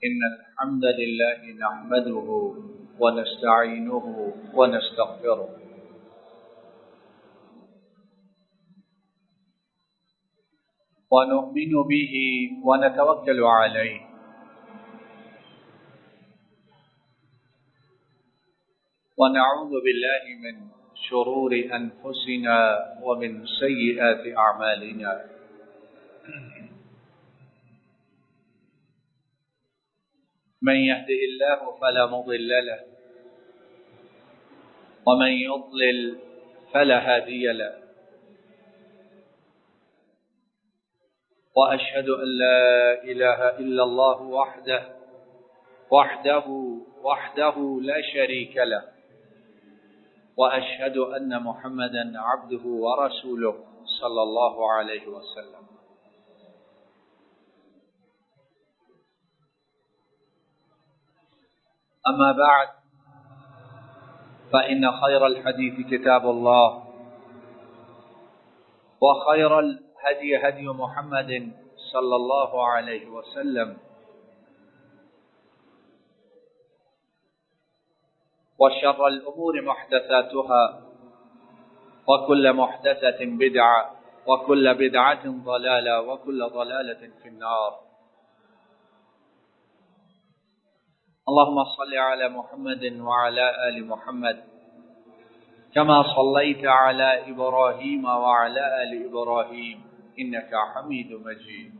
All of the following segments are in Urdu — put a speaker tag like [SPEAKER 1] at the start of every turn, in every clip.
[SPEAKER 1] إن الحمد لله نحمده ونستعينه ونستغفره ونؤمن به ونتوكل عليه ونعوذ بالله من شرور أنفسنا ومن سيئات أعمالنا من يهده الله فلا مضل له ومن يضلل فلا هادي له وأشهد أن لا إله إلا الله وحده لا شريك له وأشهد أن محمدا عبده ورسوله صلى الله عليه وسلم. أما بعد فإن خير الحديث كتاب الله وخير الهدي هدي محمد صلى الله عليه وسلم وشر الأمور محدثاتها وكل محدثة بدعة وكل بدعة ضلالة وكل ضلالة في النار. اللهم صل على محمد وعلى آل محمد كما صليت على إبراهيم وعلى آل إبراهيم إنك حميد مجيد.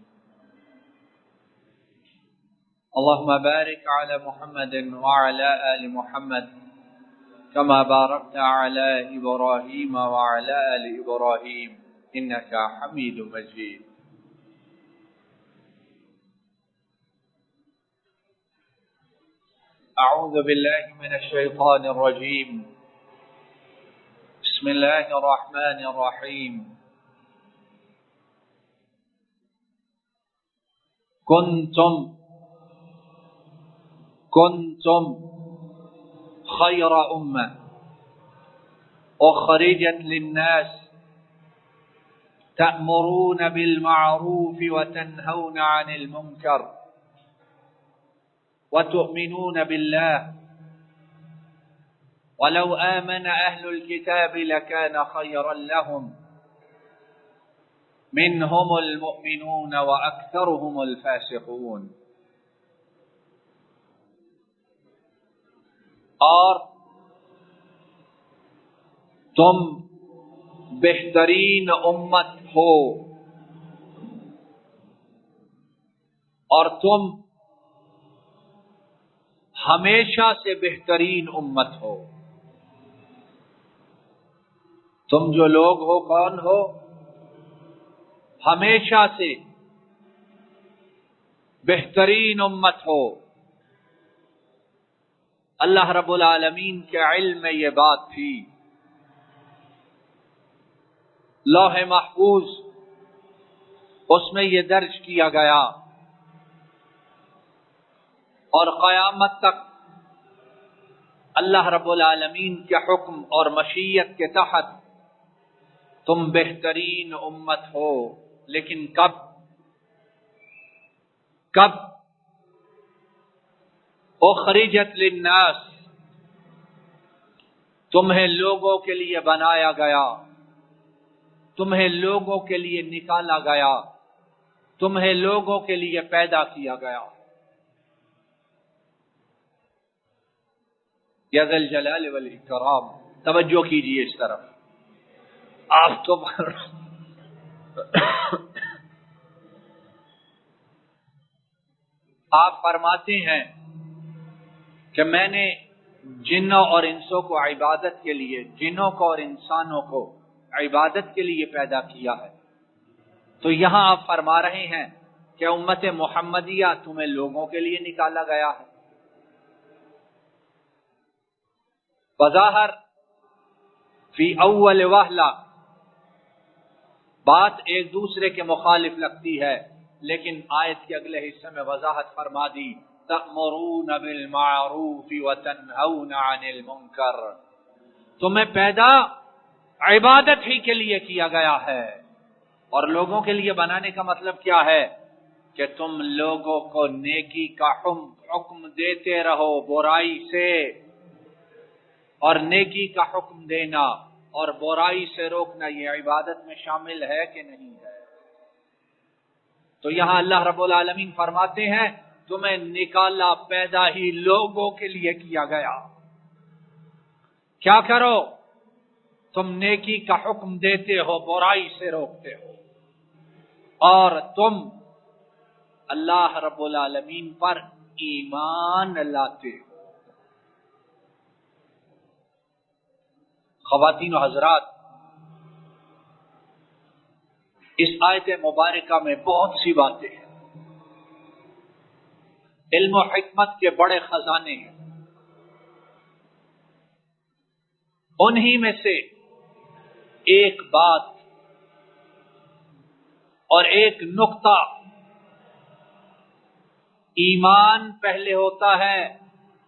[SPEAKER 1] اللهم بارك على محمد وعلى آل محمد كما باركت على إبراهيم وعلى آل إبراهيم إنك حميد مجيد. أعوذ بالله من الشيطان الرجيم. بسم الله الرحمن الرحيم. كنتم خير أمة أخرجت للناس تأمرون بالمعروف وتنهون عن المنكر وتؤمنون بالله ولو آمن أهل الكتاب لكان خيرا لهم منهم المؤمنون وأكثرهم الفاسقون. اور تم بہترین امت ہو اور تم ہمیشہ سے بہترین امت ہو. تم جو لوگ ہو کون ہو؟ ہمیشہ سے بہترین امت ہو. اللہ رب العالمین کے علم میں یہ بات تھی. لوح محفوظ اس میں یہ درج کیا گیا اور قیامت تک اللہ رب العالمین کے حکم اور مشیت کے تحت تم بہترین امت ہو. لیکن کب اخرجت للناس، تمہیں لوگوں کے لیے بنایا گیا، تمہیں لوگوں کے لیے نکالا گیا، تمہیں لوگوں کے لیے پیدا کیا گیا. یا ذا الجلال والاکرام، توجہ کیجیے اس طرف. آپ فرماتے ہیں کہ میں نے جنوں اور انسوں کو عبادت کے لیے، جنوں کو اور انسانوں کو عبادت کے لیے پیدا کیا ہے. تو یہاں آپ فرما رہے ہیں کہ امت محمدیہ تمہیں لوگوں کے لیے نکالا گیا ہے. بظاہر فی اول وہلہ بات ایک دوسرے کے مخالف لگتی ہے، لیکن آیت کے اگلے حصے میں وضاحت فرما دی تأمرون بالمعروف وتنہون عن المنکر. تمہیں پیدا عبادت ہی کے لیے کیا گیا ہے، اور لوگوں کے لیے بنانے کا مطلب کیا ہے؟ کہ تم لوگوں کو نیکی کا حکم دیتے رہو برائی سے، اور نیکی کا حکم دینا اور برائی سے روکنا یہ عبادت میں شامل ہے کہ نہیں ہے؟ تو یہاں اللہ رب العالمین فرماتے ہیں تمہیں نکالا پیدا ہی لوگوں کے لیے کیا گیا، کیا کرو؟ تم نیکی کا حکم دیتے ہو، برائی سے روکتے ہو، اور تم اللہ رب العالمین پر ایمان لاتے ہو۔ خواتین و حضرات، اس آیت مبارکہ میں بہت سی باتیں ہیں، علم و حکمت کے بڑے خزانے ہیں۔ انہی میں سے ایک بات اور ایک نقطہ، ایمان پہلے ہوتا ہے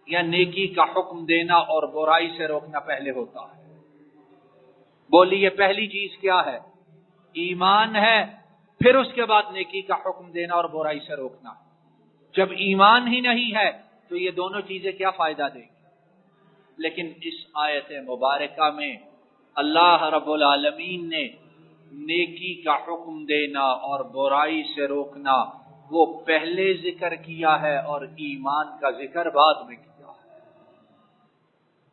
[SPEAKER 1] یا نیکی کا حکم دینا اور برائی سے روکنا پہلے ہوتا ہے؟ بولیے پہلی چیز کیا ہے؟ ایمان ہے، پھر اس کے بعد نیکی کا حکم دینا اور برائی سے روکنا۔ جب ایمان ہی نہیں ہے تو یہ دونوں چیزیں کیا فائدہ دیں گی؟ لیکن اس آیت مبارکہ میں اللہ رب العالمین نے نیکی کا حکم دینا اور برائی سے روکنا وہ پہلے ذکر کیا ہے اور ایمان کا ذکر بعد میں کیا ہے۔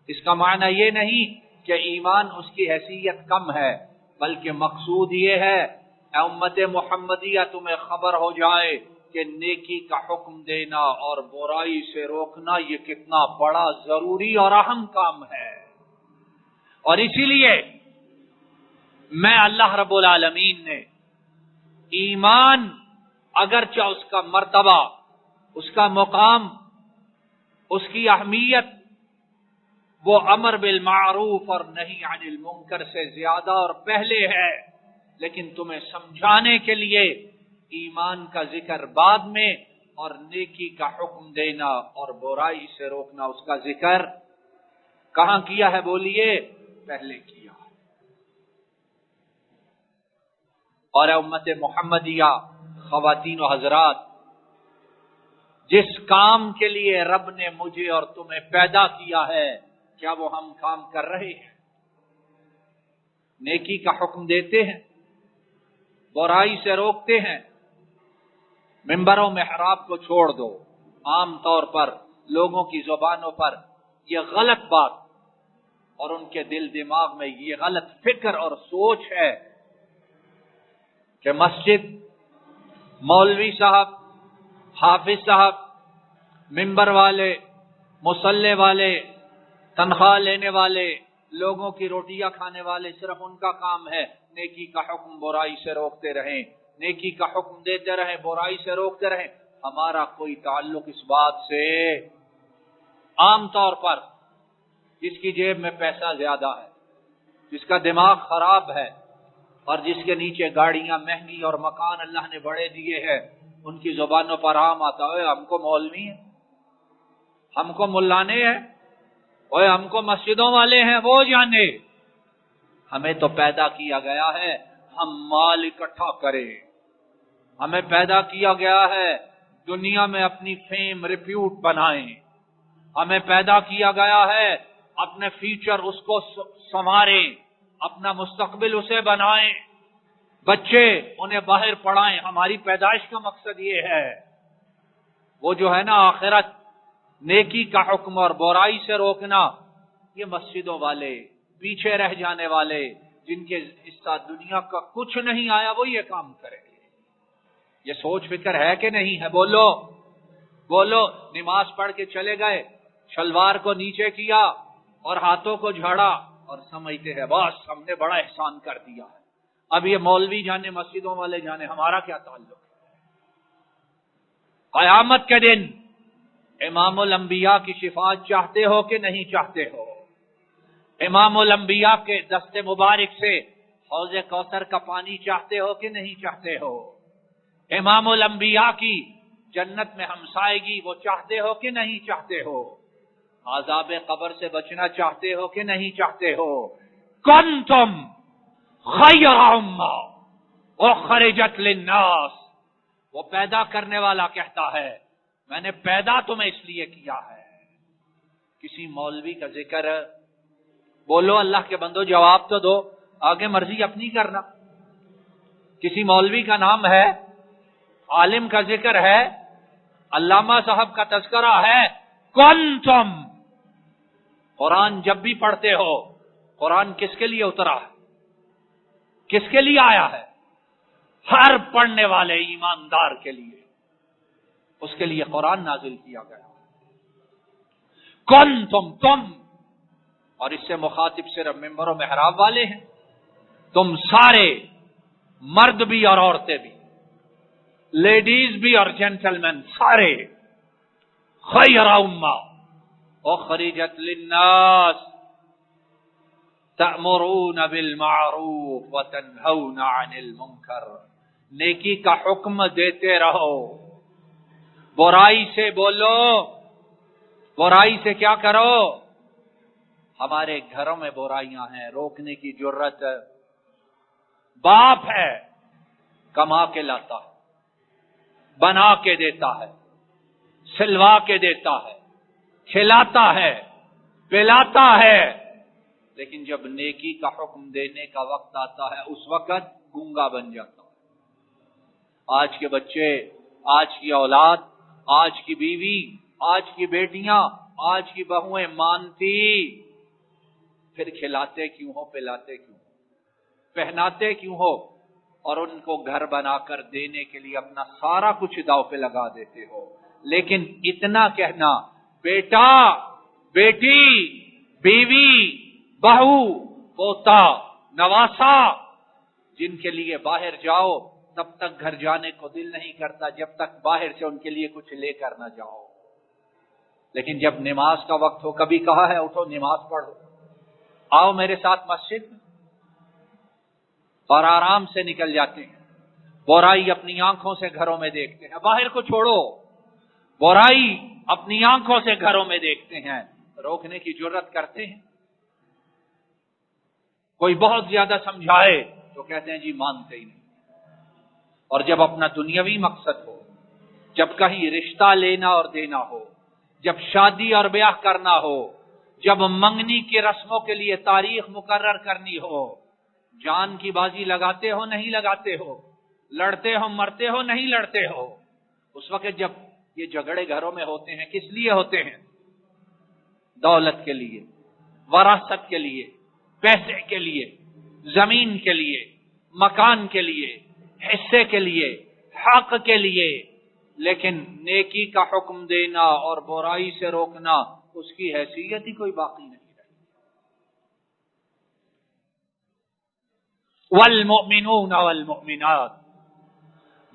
[SPEAKER 1] اس کا معنی یہ نہیں کہ ایمان اس کی حیثیت کم ہے، بلکہ مقصود یہ ہے اے امت محمدیہ تمہیں خبر ہو جائے کہ نیکی کا حکم دینا اور برائی سے روکنا یہ کتنا بڑا ضروری اور اہم کام ہے۔ اور اسی لیے میں اللہ رب العالمین نے ایمان اگرچہ اس کا مرتبہ، اس کا مقام، اس کی اہمیت وہ امر بالمعروف اور نہی عن المنکر سے زیادہ اور پہلے ہے، لیکن تمہیں سمجھانے کے لیے ایمان کا ذکر بعد میں اور نیکی کا حکم دینا اور برائی سے روکنا اس کا ذکر کہاں کیا ہے؟ بولیے پہلے کیا ہے۔ اور امت محمدیہ، خواتین و حضرات، جس کام کے لیے رب نے مجھے اور تمہیں پیدا کیا ہے کیا وہ ہم کام کر رہے ہیں؟ نیکی کا حکم دیتے ہیں، برائی سے روکتے ہیں۔ ممبر و محراب کو چھوڑ دو، عام طور پر لوگوں کی زبانوں پر یہ غلط بات اور ان کے دل دماغ میں یہ غلط فکر اور سوچ ہے کہ مسجد، مولوی صاحب، حافظ صاحب، ممبر والے، مصلی والے، تنخواہ لینے والے، لوگوں کی روٹیاں کھانے والے، صرف ان کا کام ہے نیکی کا حکم برائی سے روکتے رہیں، نیکی کا حکم دیتے رہیں، برائی سے روکتے رہیں۔ ہمارا کوئی تعلق اس بات سے؟ عام طور پر جس کی جیب میں پیسہ زیادہ ہے، جس کا دماغ خراب ہے اور جس کے نیچے گاڑیاں مہنگی اور مکان اللہ نے بڑے دیے ہیں، ان کی زبانوں پر عام آتا ہے ہم کو مولوی ہیں، ہم کو ملانے ہیں، اوے ہم کو مسجدوں والے ہیں، وہ جانے۔ ہمیں تو پیدا کیا گیا ہے ہم مال اکٹھا کریں، ہمیں پیدا کیا گیا ہے دنیا میں اپنی فیم ریپیوٹ بنائیں، ہمیں پیدا کیا گیا ہے اپنے فیوچر اس کو سنواریں، اپنا مستقبل اسے بنائیں، بچے انہیں باہر پڑھائیں۔ ہماری پیدائش کا مقصد یہ ہے۔ وہ جو ہے نا آخرت، نیکی کا حکم اور برائی سے روکنا، یہ مسجدوں والے، پیچھے رہ جانے والے، جن کے اس ساتھ دنیا کا کچھ نہیں آیا، وہ یہ کام کریں گے۔ یہ سوچ فکر ہے کہ نہیں ہے؟ بولو بولو۔ نماز پڑھ کے چلے گئے، شلوار کو نیچے کیا اور ہاتھوں کو جھاڑا اور سمجھتے ہیں بس ہم نے بڑا احسان کر دیا ہے۔ اب یہ مولوی جانے، مسجدوں والے جانے، ہمارا کیا تعلق ہے؟ قیامت کے دن امام الانبیاء کی شفاعت چاہتے ہو کہ نہیں چاہتے ہو؟ امام الانبیاء کے دست مبارک سے حوض کوثر کا پانی چاہتے ہو کہ نہیں چاہتے ہو؟ امام الانبیاء کی جنت میں ہمسائیگی وہ چاہتے ہو کہ نہیں چاہتے ہو؟ عذاب قبر سے بچنا چاہتے ہو کہ نہیں چاہتے ہو؟ کنتم خیر امہ اخرجت للناس وہ پیدا کرنے والا کہتا ہے میں نے پیدا تمہیں اس لیے کیا ہے. کسی مولوی کا ذکر بولو اللہ کے بندو جواب تو دو, آگے مرضی اپنی کرنا. کسی مولوی کا نام ہے, عالم کا ذکر ہے, علامہ صاحب کا تذکرہ ہے, کنتم. قرآن جب بھی پڑھتے ہو, قرآن کس کے لیے اترا ہے, کس کے لیے آیا ہے؟ ہر پڑھنے والے ایماندار کے لیے, اس کے لیے قرآن نازل کیا گیا. کنتم, تم, اور اس سے مخاطب صرف ممبر و محراب والے ہیں. تم سارے, مرد بھی اور عورتیں بھی, لیڈیز بھی اور جینٹلمین سارے, خیر امہ اخرجت للناس تأمرون بالمعروف وتنہون عن المنکر. نیکی کا حکم دیتے رہو, برائی سے بولو, برائی سے کیا کرو. ہمارے گھروں میں برائیاں ہیں, روکنے کی جرت. باپ ہے, کما کے لاتا ہے, بنا کے دیتا ہے, سلوا کے دیتا ہے, کھلاتا ہے, پلاتا ہے, لیکن جب نیکی کا حکم دینے کا وقت آتا ہے اس وقت گونگا بن جاتا ہے. آج کے بچے, آج کی اولاد, آج کی بیوی, آج کی بیٹیاں, آج کی بہویں مانتی, پھر کھلاتے کیوں ہو, پلاتے کیوں ہو, پہناتے کیوں ہو, اور ان کو گھر بنا کر دینے کے لیے اپنا سارا کچھ داؤ پہ لگا دیتے ہو. لیکن اتنا کہنا, بیٹا, بیٹی, بیوی, بہو, پوتا, نواسا, جن کے لیے باہر جاؤ تب تک گھر جانے کو دل نہیں کرتا جب تک باہر سے ان کے لیے کچھ لے کر نہ جاؤ. لیکن جب نماز کا وقت ہو, کبھی کہا ہے اٹھو نماز پڑھو, آؤ میرے ساتھ مسجد, اور آرام سے نکل جاتے ہیں. برائی اپنی آنکھوں سے گھروں میں دیکھتے ہیں, باہر کو چھوڑو, برائی اپنی آنکھوں سے گھروں میں دیکھتے ہیں, روکنے کی جرت کرتے ہیں. کوئی بہت زیادہ سمجھائے تو کہتے ہیں جی مانتے ہی نہیں. اور جب اپنا دنیاوی مقصد ہو, جب کہیں رشتہ لینا اور دینا ہو, جب شادی اور بیاہ کرنا ہو, جب منگنی کی رسموں کے لیے تاریخ مقرر کرنی ہو, جان کی بازی لگاتے ہو نہیں لگاتے ہو, لڑتے ہو مرتے ہو نہیں لڑتے ہو, اس وقت جب یہ جھگڑے گھروں میں ہوتے ہیں کس لیے ہوتے ہیں؟ دولت کے لیے, وراثت کے لیے, پیسے کے لیے, زمین کے لیے, مکان کے لیے, حصے کے لیے, حق کے لیے. لیکن نیکی کا حکم دینا اور برائی سے روکنا, اس کی حیثیت ہی کوئی باقی نہیں رہی. والمؤمنون والمؤمنات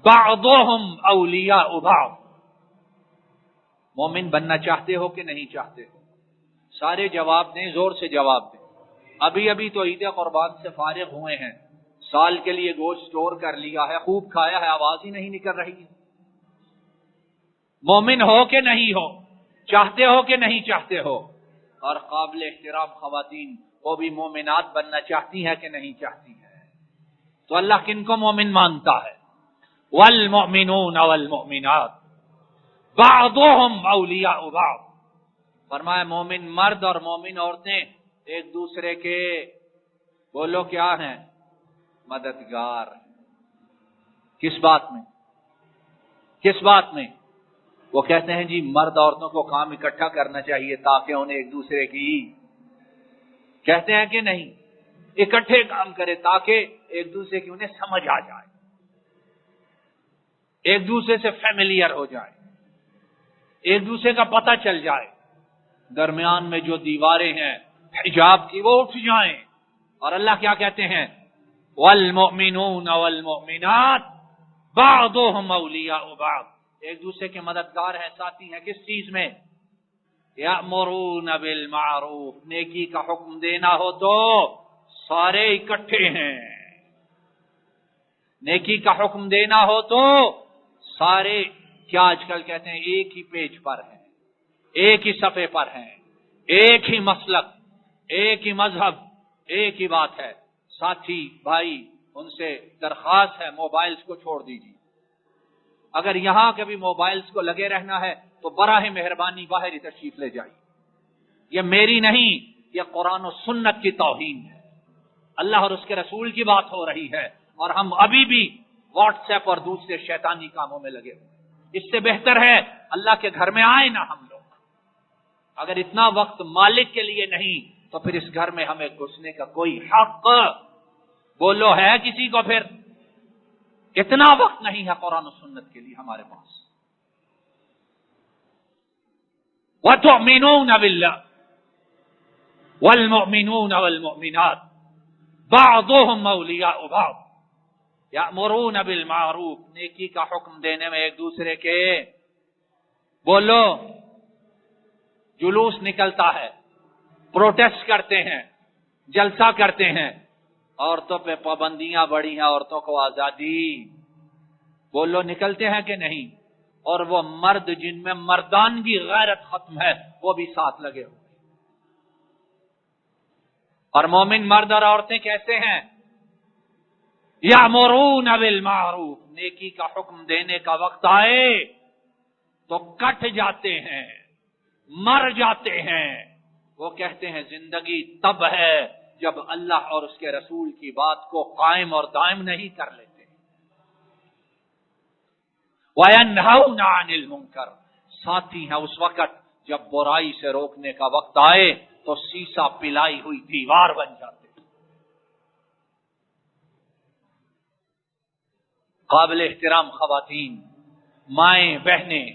[SPEAKER 1] بعضهم اولیاء بعض. مومن بننا چاہتے ہو کہ نہیں چاہتے ہو؟ سارے جواب دیں, زور سے جواب دیں. ابھی ابھی تو عید قربان سے فارغ ہوئے ہیں, سال کے لیے گوشت اسٹور کر لیا ہے, خوب کھایا ہے, آواز ہی نہیں نکل رہی ہے. مومن ہو کہ نہیں ہو, چاہتے ہو کہ نہیں چاہتے ہو؟ اور قابل احترام خواتین وہ بھی مومنات بننا چاہتی ہیں کہ نہیں چاہتی ہیں؟ تو اللہ کن کو مومن مانتا ہے؟ والمؤمنون والمؤمنات بعضهم اولیاء بعض. فرمایا مومن مرد اور مومن عورتیں ایک دوسرے کے, بولو کیا ہیں؟ مددگار. کس بات میں؟ کس بات میں؟ وہ کہتے ہیں جی مرد عورتوں کو کام اکٹھا کرنا چاہیے تاکہ انہیں ایک دوسرے کی, کہتے ہیں کہ نہیں, اکٹھے کام کرے تاکہ ایک دوسرے کی انہیں سمجھ آ جائے, ایک دوسرے سے فیملیئر ہو جائے, ایک دوسرے کا پتہ چل جائے. درمیان میں جو دیواریں ہیں حجاب کی وہ اٹھ جائیں. اور اللہ کیا کہتے ہیں؟ والمؤمنون والمؤمنات بعضهم اولیاء بعض. ایک دوسرے کے مددگار ہیں, ساتھی ہیں. کس چیز میں؟ یأمرون بالمعروف, نیکی کا حکم دینا ہو تو سارے اکٹھے ہیں. نیکی کا حکم دینا ہو تو سارے, کیا آج کل کہتے ہیں, ایک ہی پیج پر ہیں, ایک ہی صفحے پر ہیں, ایک ہی مسلک, ایک ہی مذہب, ایک ہی بات ہے. ساتھی بھائی ان سے درخواست ہے موبائلز کو چھوڑ دیجیے, اگر یہاں کبھی موبائلز کو لگے رہنا ہے تو براہ مہربانی باہر ہی تشریف لے جائیے. یہ میری نہیں، یہ قرآن و سنت کی توہین ہے. اللہ اور اس کے رسول کی بات ہو رہی ہے اور ہم ابھی بھی واٹس ایپ اور دوسرے شیطانی کاموں میں لگے ہوئے. اس سے بہتر ہے اللہ کے گھر میں آئے نا ہم لوگ. اگر اتنا وقت مالک کے لیے نہیں تو پھر اس گھر میں ہمیں گھسنے کا کوئی حق بولو ہے کسی کو؟ پھر اتنا وقت نہیں ہے قرآن و سنت کے لیے ہمارے پاس. وَتُؤْمِنُونَ بِاللَّهِ وَالْمُؤْمِنُونَ وَالْمُؤْمِنَاتِ بَعْضُهُمْ أَوْلِيَاءُ بَعْضٍ يَأْمُرُونَ بِالْمَعْرُوفِ. نیکی کا حکم دینے میں ایک دوسرے کے بولو جلوس نکلتا ہے، پروٹیسٹ کرتے ہیں، جلسہ کرتے ہیں. عورتوں پہ پابندیاں بڑی ہیں، عورتوں کو آزادی، بولو نکلتے ہیں کہ نہیں؟ اور وہ مرد جن میں مردانگی غیرت ختم ہے وہ بھی ساتھ لگے ہوئے. اور مومن مرد اور عورتیں کیسے ہیں؟ یامرون بالمعروف. نیکی کا حکم دینے کا وقت آئے تو کٹ جاتے ہیں، مر جاتے ہیں. وہ کہتے ہیں زندگی تب ہے جب اللہ اور اس کے رسول کی بات کو قائم اور دائم نہیں کر لیتے. وَيَنْهَوْنَ عَنِ الْمُنْكَرِ. ساتھی ہیں اس وقت جب برائی سے روکنے کا وقت آئے تو سیسا پلائی ہوئی دیوار بن جاتے. قابل احترام خواتین، مائیں، بہنیں،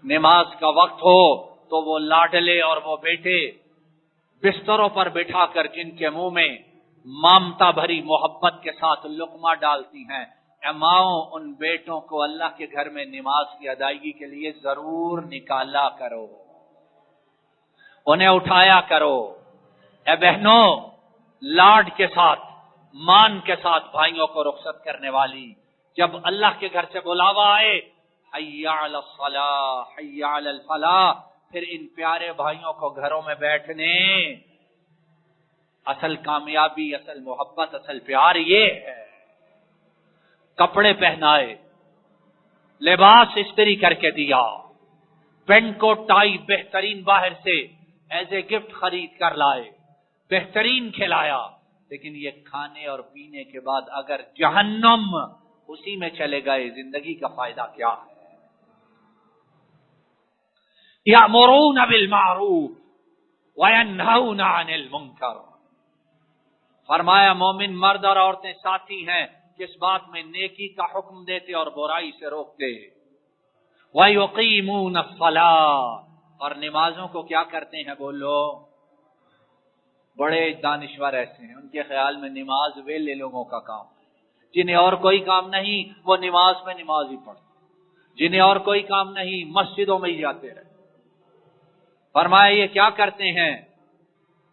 [SPEAKER 1] نماز کا وقت ہو تو وہ لاڈلے اور وہ بیٹے بستروں پر بٹھا کر جن کے منہ میں مامتا بھری محبت کے ساتھ لقمہ ڈالتی ہیں، اے ماؤں ان بیٹوں کو اللہ کے گھر میں نماز کی ادائیگی کے لیے ضرور نکالا کرو، انہیں اٹھایا کرو. اے بہنوں، لاڈ کے ساتھ، مان کے ساتھ بھائیوں کو رخصت کرنے والی، جب اللہ کے گھر سے بلاوا آئے حی علی الصلاۃ حی علی الفلاح، پھر ان پیارے بھائیوں کو گھروں میں بیٹھنے. اصل کامیابی، اصل محبت، اصل پیار یہ ہے. کپڑے پہنائے، لباس استری کر کے دیا، پینٹ کو ٹائی بہترین باہر سے ایز اے گفٹ خرید کر لائے، بہترین کھلایا. لیکن یہ کھانے اور پینے کے بعد اگر جہنم اسی میں چلے گئے، زندگی کا فائدہ کیا ہے؟ یأمرون بالمعروف وینہون عن المنکر. فرمایا مومن مرد اور عورتیں ساتھی ہیں کس بات میں؟ نیکی کا حکم دیتے اور برائی سے روکتے. وَيُقِيمُونَ الصَّلَاةَ. اور نمازوں کو کیا کرتے ہیں؟ بولو. بڑے دانشور ایسے ہیں ان کے خیال میں نماز ویلے لوگوں کا کام ہے، جنہیں اور کوئی کام نہیں وہ نماز میں نماز ہی پڑھتے، جنہیں اور کوئی کام نہیں مسجدوں میں ہی جاتے رہتے. فرمایا یہ کیا کرتے ہیں؟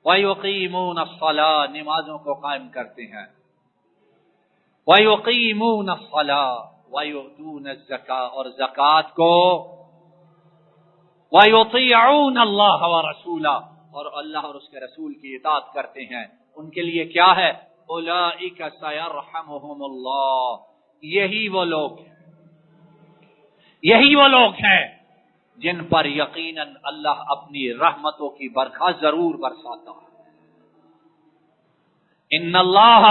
[SPEAKER 1] وَيُقِيمُونَ الصَّلَاةَ. نمازوں کو قائم کرتے ہیں. وَيُقِيمُونَ الصَّلَاةَ وَيُؤْتُونَ الزَّكَاةَ. اور زکوٰۃ کو. وَيُطِيعُونَ اللَّهَ وَرَسُولَهُ. اور اللہ اور اس کے رسول کی اطاعت کرتے ہیں. ان کے لیے کیا ہے؟ أُولَئِكَ سَيَرْحَمُهُمُ اللَّهُ. یہی وہ لوگ ہیں جن پر یقیناً اللہ اپنی رحمتوں کی برکھا ضرور برساتا ہے. ان اللہ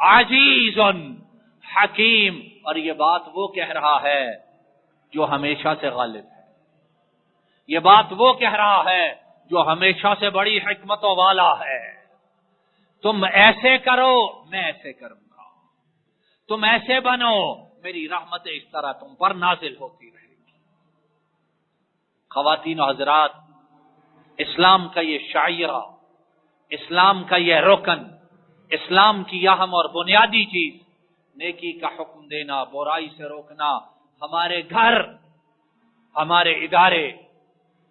[SPEAKER 1] عزیز حکیم. اور یہ بات وہ کہہ رہا ہے جو ہمیشہ سے غالب ہے، یہ بات وہ کہہ رہا ہے جو ہمیشہ سے بڑی حکمتوں والا ہے. تم ایسے کرو میں ایسے کروں گا، تم ایسے بنو میری رحمت اس طرح تم پر نازل ہوتی رہے گی. خواتین و حضرات، اسلام کا یہ شاعرہ، اسلام کا یہ رکن، اسلام کی اہم اور بنیادی چیز نیکی کا حکم دینا، برائی سے روکنا، ہمارے گھر، ہمارے ادارے،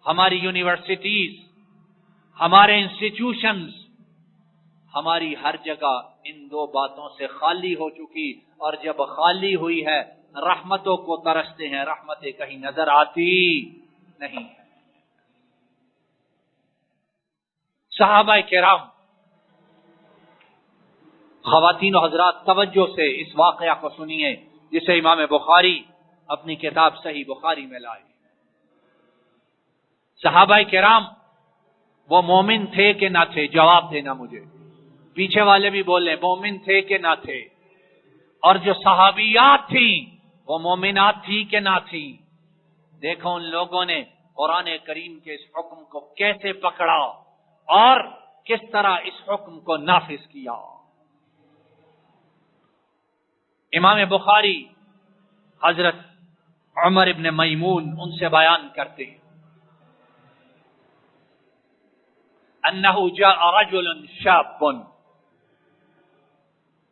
[SPEAKER 1] ہماری یونیورسٹیز، ہمارے انسٹیٹیوشنز، ہماری ہر جگہ ان دو باتوں سے خالی ہو چکی. اور جب خالی ہوئی ہے رحمتوں کو ترستے ہیں، رحمتیں کہیں نظر آتی نہیں. صحابہ کرام، خواتین و حضرات توجہ سے اس واقعہ کو سنیے جسے امام بخاری اپنی کتاب صحیح بخاری میں لائے. صحابہ کرام وہ مومن تھے کہ نہ تھے؟ جواب دینا مجھے. پیچھے والے بھی بولے مومن تھے کہ نہ تھے؟ اور جو صحابیات تھیں وہ مومنات تھی کہ نہ تھی؟ دیکھو ان لوگوں نے قرآن کریم کے اس حکم کو کیسے پکڑا اور کس طرح اس حکم کو نافذ کیا. امام بخاری حضرت عمر ابن میمون ان سے بیان کرتے ہیں انه جاء رجل شاب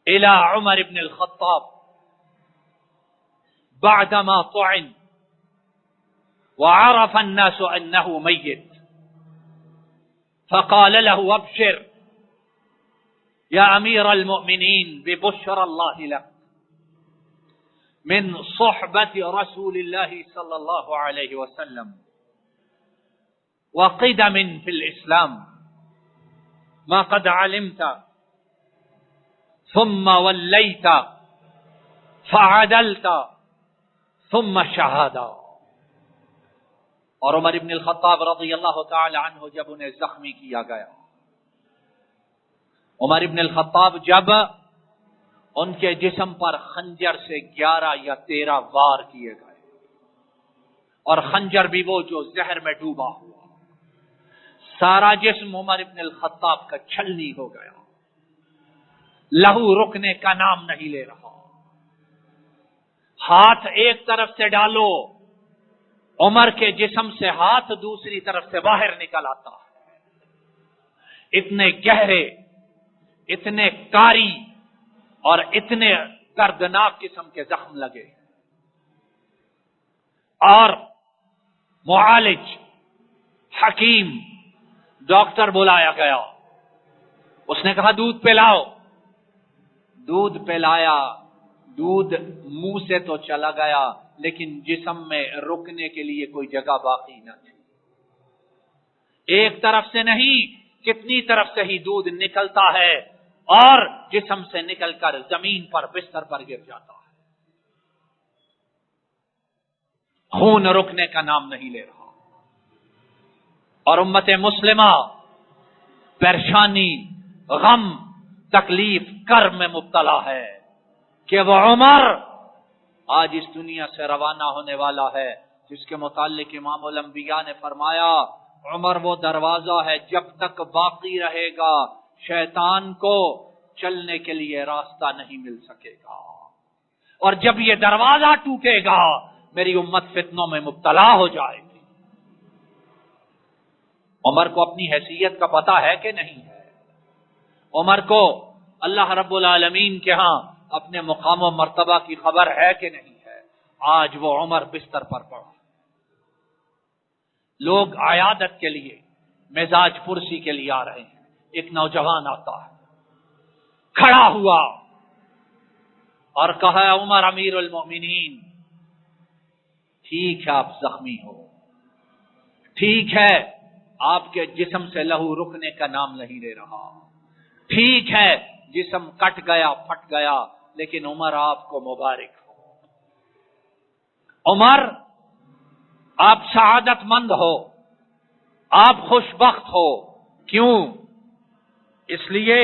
[SPEAKER 1] الى عمر ابن الخطاب بعدما طعن وعرف الناس انه ميت فقال له ابشر يا امير المؤمنين ببشرى الله لك من صحبة رسول الله صلى الله عليه وسلم وقدم في الإسلام ما قد علمت ثم وليت فعدلت ثم شهادة. اور عمر ابن الخطاب رضی اللہ تعالی عنہ جب انہیں زخمی کیا گیا، عمر ابن الخطاب جب ان کے جسم پر خنجر سے 11 یا 13 وار کیے گئے، اور خنجر بھی وہ جو زہر میں ڈوبا ہوا، سارا جسم عمر ابن الخطاب کا چھلنی ہو گیا، لہو رکنے کا نام نہیں لے رہا. ہاتھ ایک طرف سے ڈالو، عمر کے جسم سے ہاتھ دوسری طرف سے باہر نکل آتا ہے. اتنے گہرے، اتنے کاری اور اتنے دردناک قسم کے زخم لگے. اور معالج، حکیم، ڈاکٹر بلایا گیا. اس نے کہا دودھ پلاؤ. دودھ پلایا. دودھ منہ سے تو چلا گیا لیکن جسم میں رکنے کے لیے کوئی جگہ باقی نہ تھی. ایک طرف سے نہیں، کتنی طرف سے ہی دودھ نکلتا ہے اور جسم سے نکل کر زمین پر بستر پر گر جاتا ہے. خون رکنے کا نام نہیں لے رہا. اور امت مسلمہ پریشانی، غم، تکلیف، کرب میں مبتلا ہے کہ وہ عمر آج اس دنیا سے روانہ ہونے والا ہے جس کے متعلق امام الانبیاء نے فرمایا عمر وہ دروازہ ہے جب تک باقی رہے گا شیطان کو چلنے کے لیے راستہ نہیں مل سکے گا، اور جب یہ دروازہ ٹوٹے گا میری امت فتنوں میں مبتلا ہو جائے گی. عمر کو اپنی حیثیت کا پتہ ہے کہ نہیں ہے؟ عمر کو اللہ رب العالمین کے ہاں اپنے مقام و مرتبہ کی خبر ہے کہ نہیں ہے؟ آج وہ عمر بستر پر پڑا. لوگ عیادت کے لیے، مزاج پرسی کے لیے آ رہے ہیں. ایک نوجوان آتا ہے، کھڑا ہوا اور کہا عمر امیر المومنین، ٹھیک ہے آپ زخمی ہو، ٹھیک ہے آپ کے جسم سے لہو رکنے کا نام نہیں لے رہا، ٹھیک ہے جسم کٹ گیا، پھٹ گیا، لیکن عمر آپ کو مبارک ہو. عمر آپ سعادت مند ہو، آپ خوش بخت ہو. کیوں؟ اس لیے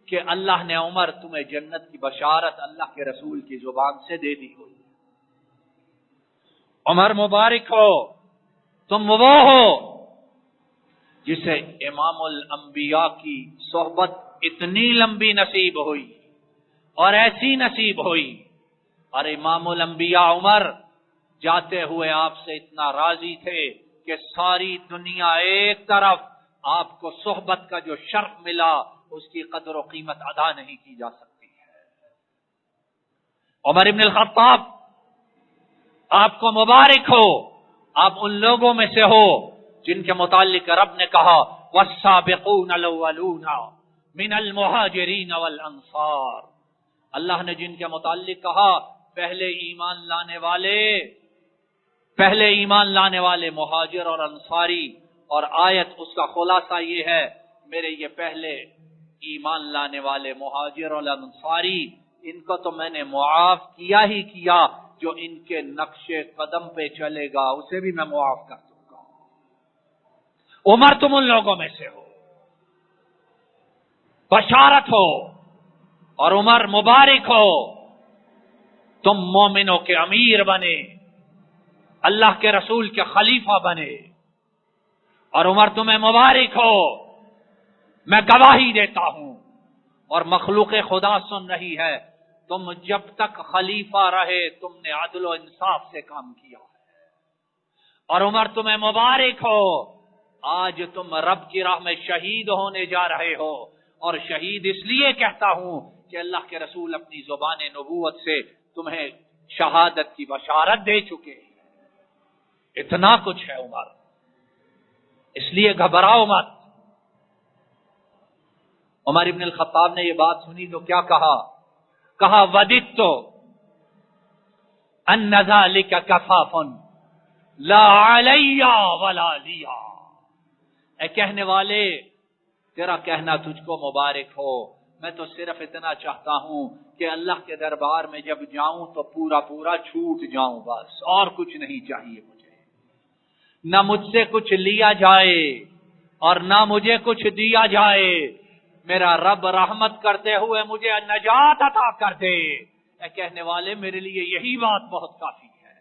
[SPEAKER 1] کہ اللہ نے عمر تمہیں جنت کی بشارت اللہ کے رسول کی زبان سے دے دی ہوئی. عمر مبارک ہو، تم وہ ہو جسے امام الانبیاء کی صحبت اتنی لمبی نصیب ہوئی اور ایسی نصیب ہوئی. اور امام الانبیاء عمر جاتے ہوئے آپ سے اتنا راضی تھے کہ ساری دنیا ایک طرف، آپ کو صحبت کا جو شرف ملا اس کی قدر و قیمت ادا نہیں کی جا سکتی ہے. عمر ابن الخطاب آپ کو مبارک ہو، آپ ان لوگوں میں سے ہو جن کے متعلق رب نے کہا والسابقون الاولون من المہاجرین والانصار. اللہ نے جن کے متعلق کہا پہلے ایمان لانے والے مہاجر اور انصاری، اور آیت اس کا خلاصہ یہ ہے میرے یہ پہلے ایمان لانے والے مہاجر اور انصاری ان کو تو میں نے معاف کیا ہی کیا جو ان کے نقش قدم پہ چلے گا اسے بھی میں معاف کر دوں گا. عمر تم ان لوگوں میں سے ہو، بشارت ہو، اور عمر مبارک ہو، تم مومنوں کے امیر بنے، اللہ کے رسول کے خلیفہ بنے. اور عمر تمہیں مبارک ہو، میں گواہی دیتا ہوں اور مخلوق خدا سن رہی ہے، تم جب تک خلیفہ رہے تم نے عدل و انصاف سے کام کیا ہے. اور عمر تمہیں مبارک ہو، آج تم رب کی راہ میں شہید ہونے جا رہے ہو. اور شہید اس لیے کہتا ہوں کہ اللہ کے رسول اپنی زبان نبوت سے تمہیں شہادت کی بشارت دے چکے ہیں. اتنا کچھ ہے عمر، اس لیے گھبراؤ مت. عمر ابن الخطاب نے یہ بات سنی تو کیا کہا؟ وددت ان ذلک کفاف لا علی ولا لیا. اے کہنے والے، تیرا کہنا تجھ کو مبارک ہو، میں تو صرف اتنا چاہتا ہوں کہ اللہ کے دربار میں جب جاؤں تو پورا پورا چھوٹ جاؤں، بس اور کچھ نہیں چاہیے مجھے. نہ مجھ سے کچھ لیا جائے اور نہ مجھے کچھ دیا جائے. میرا رب رحمت کرتے ہوئے مجھے نجات عطا کر دے. اے کہنے والے، میرے لیے یہی بات بہت کافی ہے.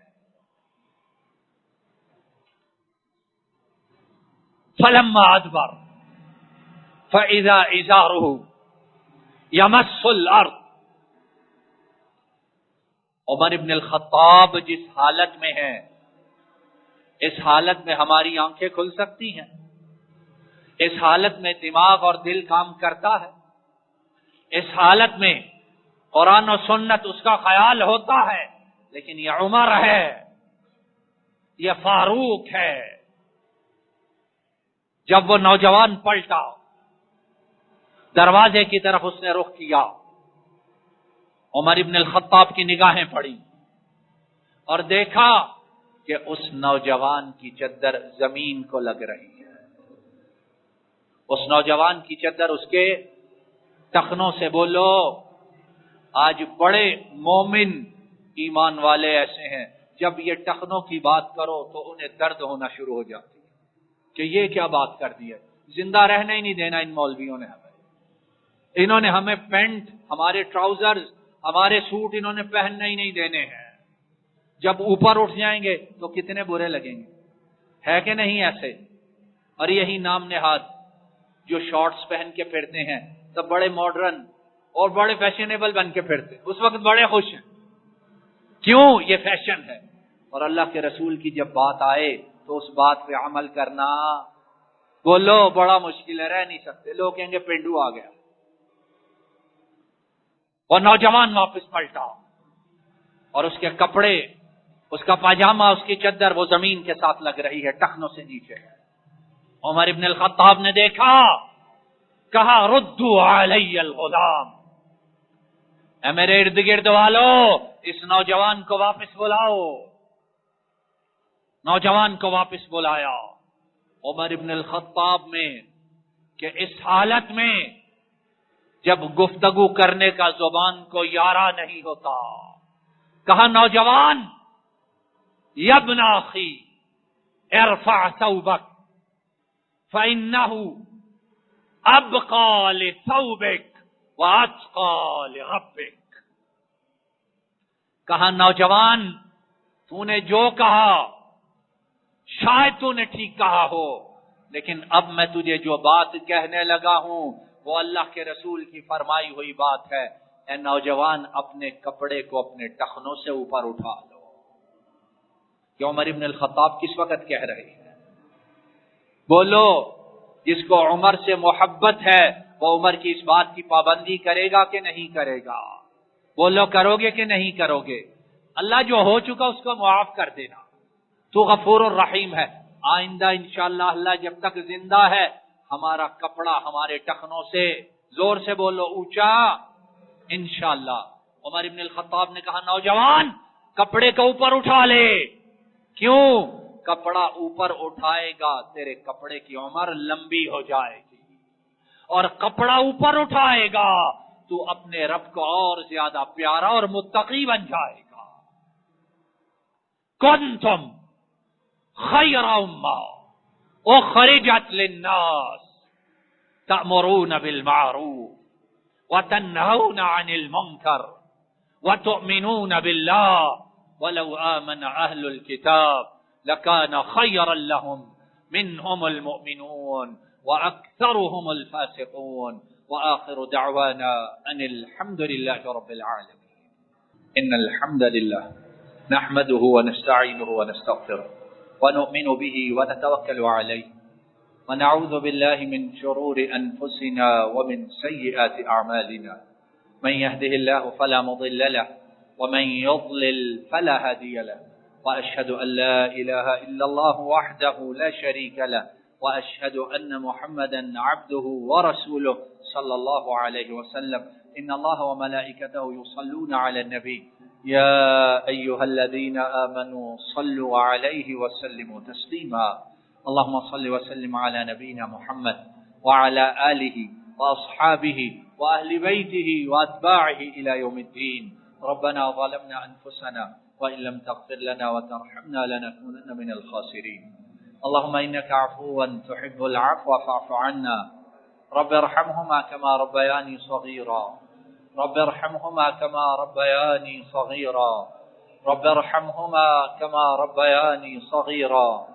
[SPEAKER 1] فلما ادبر فاذا ازارہ یمس الارض. عمر ابن الخطاب جس حالت میں ہیں، اس حالت میں ہماری آنکھیں کھل سکتی ہیں، اس حالت میں دماغ اور دل کام کرتا ہے، اس حالت میں قرآن و سنت اس کا خیال ہوتا ہے. لیکن یہ عمر ہے، یہ فاروق ہے. جب وہ نوجوان پلٹا، دروازے کی طرف اس نے رخ کیا، عمر ابن الخطاب کی نگاہیں پڑی اور دیکھا کہ اس نوجوان کی چادر زمین کو لگ رہی ہے. اس نوجوان کی چادر اس کے ٹخنوں سے. بولو، آج بڑے مومن ایمان والے ایسے ہیں جب یہ ٹخنوں کی بات کرو تو انہیں درد ہونا شروع ہو جاتی ہے کہ یہ کیا بات کر دی ہے. زندہ رہنا ہی نہیں دینا ان مولویوں نے ہمیں. انہوں نے ہمیں پینٹ، ہمارے ٹراؤزرز، ہمارے سوٹ انہوں نے پہننا ہی نہیں دینے ہیں. جب اوپر اٹھ جائیں گے تو کتنے برے لگیں گے، ہے کہ نہیں ایسے؟ اور یہی نام نہاد جو شارٹس پہن کے پھرتے ہیں سب بڑے ماڈرن اور بڑے فیشنیبل بن کے پھرتے، اس وقت بڑے خوش ہیں. کیوں؟ یہ فیشن ہے. اور اللہ کے رسول کی جب بات آئے تو اس بات پہ عمل کرنا، بولو، بڑا مشکل ہے، رہ نہیں سکتے. لوگ کہیں گے پینڈو آ گیا. اور نوجوان واپس پلٹا اور اس کے کپڑے، اس کا پاجامہ، اس کی چادر وہ زمین کے ساتھ لگ رہی ہے، ٹخنوں سے نیچے ہے. عمر ابن الخطاب نے دیکھا، کہا ردوا علی الغلام. اے میرے ارد گرد والو، اس نوجوان کو واپس بلاؤ. نوجوان کو واپس بلایا. عمر ابن الخطاب میں کہ اس حالت میں جب گفتگو کرنے کا زبان کو یارا نہیں ہوتا، کہا نوجوان، یا ابن اخی ارفع ثوبک فإنه ابقى لثوبك واتقى لربك. کہا نوجوان، تو نے جو کہا شاید تو نے ٹھیک کہا ہو، لیکن اب میں تجھے جو بات کہنے لگا ہوں وہ اللہ کے رسول کی فرمائی ہوئی بات ہے. اے نوجوان، اپنے کپڑے کو اپنے ٹخنوں سے اوپر اٹھا لو. کہ عمر ابن الخطاب کس وقت کہہ رہے ہیں؟ بولو، جس کو عمر سے محبت ہے وہ عمر کی اس بات کی پابندی کرے گا کہ نہیں کرے گا؟ بولو، کرو گے کہ نہیں کرو گے؟ اللہ جو ہو چکا اس کو معاف کر دینا. تو غفور الرحیم ہے. آئندہ انشاءاللہ اللہ جب تک زندہ ہے ہمارا کپڑا ہمارے ٹخنوں سے، زور سے بولو، اونچا، انشاءاللہ. عمر ابن الخطاب نے کہا نوجوان، کپڑے کو اوپر اٹھا لے. کیوں؟ کپڑا اوپر اٹھائے گا تیرے کپڑے کی عمر لمبی ہو جائے گی، اور کپڑا اوپر اٹھائے گا تو اپنے رب کو اور زیادہ پیارا اور متقی بن جائے گا. كنتم خير أمة أخرجت للناس تأمرون بالمعروف وتنهون عن المنكر وتؤمنون بالله ولو آمن أهل الكتاب لكان خيرا لهم منهم المؤمنون وأكثرهم الفاسقون وآخر دعوانا أن الحمد لله رب العالمين. إن الحمد لله نحمده ونستعينه ونستغفره ونؤمن به ونتوكل عليه ونعوذ بالله من شرور أنفسنا ومن سيئات أعمالنا. من يهده الله فلا مضل له ومن يضلل فلا هادي له وأشهد أن لا إله إلا الله وحده لا شريك له وأشهد أن محمدا عبده ورسوله صلى الله عليه وسلم. إن الله وملائكته يصلون على النبي يا أيها الذين آمنوا صلوا عليه وسلموا تسليما. اللهم صل وسلم على نبينا محمد وعلى آله وأصحابه وأهل بيته وأتباعه إلى يوم الدين. ربنا ظلمنا أنفسنا وإن لم تغفر لنا وترحمنا لنكونن من الخاسرين. اللهم إنك عفو تحب العفو فاعف عنا. رب ارحمهما كما ربياني صغيرا. رب ارحمهما كما ربياني صغيرا. رب ارحمهما كما ربياني صغيرا.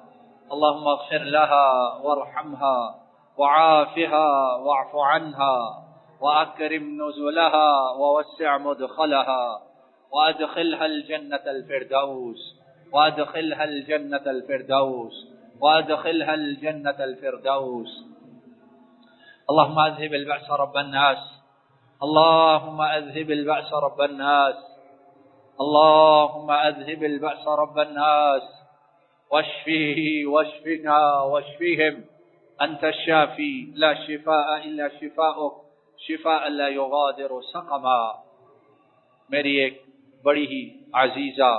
[SPEAKER 1] اللهم اغفر لها وارحمها وعافها واعف عنها وأكرم نزلها ووسع مدخلها وأدخلها الجنة الفردوس وأدخلها الجنة الفردوس وأدخلها الجنة الفردوس. اللهم أذهب البأس رب الناس. اللهم أذهب البأس رب الناس. اللهم أذهب البأس رب الناس واشفيه واشفنا واشفيهم. أنت الشافي لا شفاء إلا شفاؤك شفاء لا يغادر سقما. میری ایک بڑی ہی عزیزہ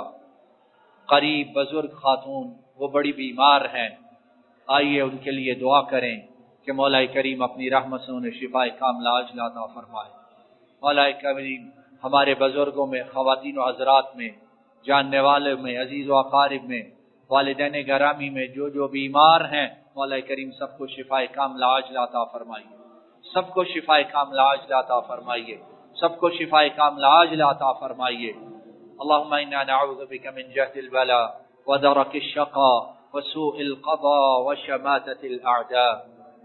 [SPEAKER 1] قریب بزرگ خاتون وہ بڑی بیمار ہیں. آئیے ان کے لیے دعا کریں کہ مولا کریم اپنی رحمت سے انہیں شفاء کاملہ عاجلہ عطا فرمائے. مولا کریم ہمارے بزرگوں میں، خواتین و حضرات میں، جاننے والوں میں، عزیز و اقارب میں، والدین گرامی میں جو بیمار ہیں، مولا کریم سب کو شفاء کاملہ عاجلہ عطا فرمائیے. سب کو شفاء کاملہ عاجلہ عطا فرمائیے. سب کو شفاء کاملہ عاجلہ عطا فرمائیے. اللهم إنا نعوذ بك من جهد البلاء ودرك الشقاء وسوء القضاء وشماتة الأعداء.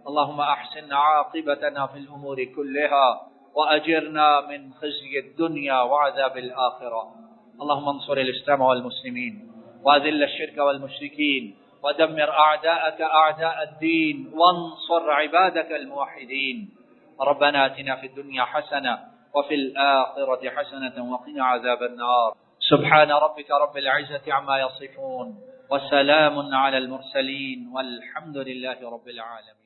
[SPEAKER 1] اللهم أحسن عاقبتنا في الأمور كلها وأجرنا من خزي الدنيا وعذاب الآخرة. اللهم انصر الإسلام والمسلمين وأذل الشرك والمشركين ودمر أعداءك أعداء الدين وانصر عبادك الموحدين. ربنا آتنا في الدنيا حسنة وفي الآخرة حسنة وقنا عذاب النار. سبحان ربك رب العزة عما يصفون وسلام على المرسلين والحمد لله رب العالمين.